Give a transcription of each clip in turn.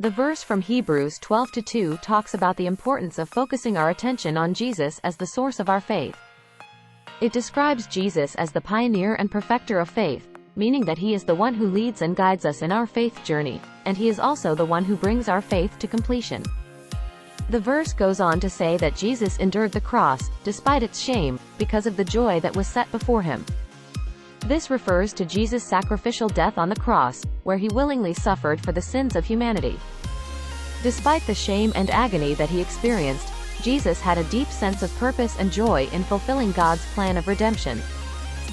The verse from Hebrews 12:2 talks about the importance of focusing our attention on Jesus as the source of our faith. It describes Jesus as the pioneer and perfecter of faith, meaning that he is the one who leads and guides us in our faith journey, and he is also the one who brings our faith to completion. The verse goes on to say that Jesus endured the cross, despite its shame, because of the joy that was set before him. This refers to Jesus' sacrificial death on the cross, where he willingly suffered for the sins of humanity. Despite the shame and agony that he experienced, Jesus had a deep sense of purpose and joy in fulfilling God's plan of redemption.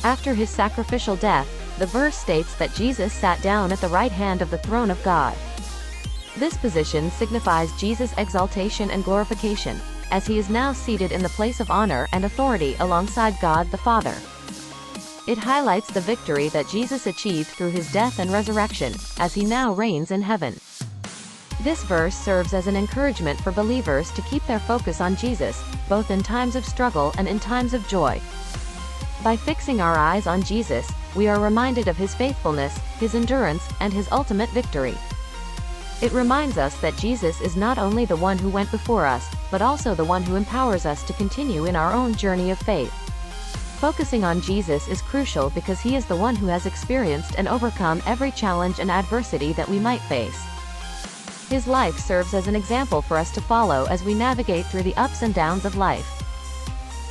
After his sacrificial death, the verse states that Jesus sat down at the right hand of the throne of God. This position signifies Jesus' exaltation and glorification, as he is now seated in the place of honor and authority alongside God the Father. It highlights the victory that Jesus achieved through his death and resurrection, as he now reigns in heaven. This verse serves as an encouragement for believers to keep their focus on Jesus, both in times of struggle and in times of joy. By fixing our eyes on Jesus, we are reminded of his faithfulness, his endurance, and his ultimate victory. It reminds us that Jesus is not only the one who went before us, but also the one who empowers us to continue in our own journey of faith. Focusing on Jesus is crucial because he is the one who has experienced and overcome every challenge and adversity that we might face. His life serves as an example for us to follow as we navigate through the ups and downs of life.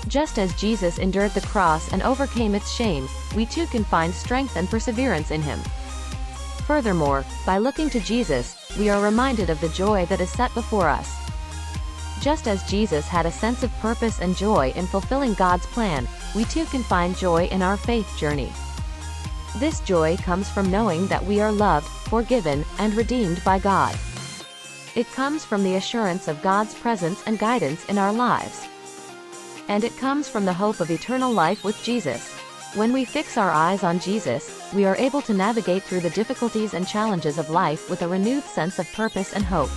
Just as Jesus endured the cross and overcame its shame, we too can find strength and perseverance in him. Furthermore, by looking to Jesus, we are reminded of the joy that is set before us. Just as Jesus had a sense of purpose and joy in fulfilling God's plan, we too can find joy in our faith journey. This joy comes from knowing that we are loved, forgiven, and redeemed by God. It comes from the assurance of God's presence and guidance in our lives. And it comes from the hope of eternal life with Jesus. When we fix our eyes on Jesus, we are able to navigate through the difficulties and challenges of life with a renewed sense of purpose and hope.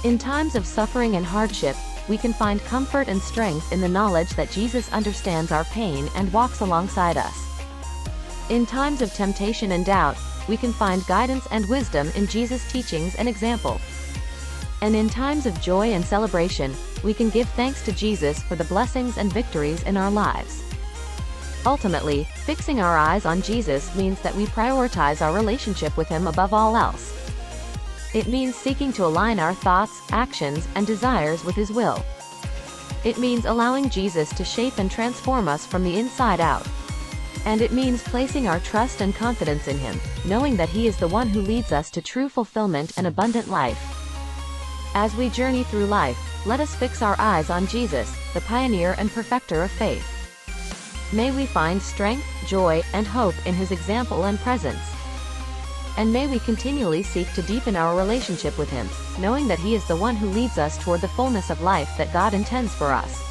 In times of suffering and hardship, we can find comfort and strength in the knowledge that Jesus understands our pain and walks alongside us. In times of temptation and doubt, we can find guidance and wisdom in Jesus' teachings and example. And in times of joy and celebration, we can give thanks to Jesus for the blessings and victories in our lives. Ultimately, fixing our eyes on Jesus means that we prioritize our relationship with him above all else. It means seeking to align our thoughts, actions, and desires with his will. It means allowing Jesus to shape and transform us from the inside out. And it means placing our trust and confidence in him, knowing that he is the one who leads us to true fulfillment and abundant life. As we journey through life, let us fix our eyes on Jesus, the pioneer and perfecter of faith. May we find strength, joy, and hope in his example and presence. And may we continually seek to deepen our relationship with him, knowing that he is the one who leads us toward the fullness of life that God intends for us.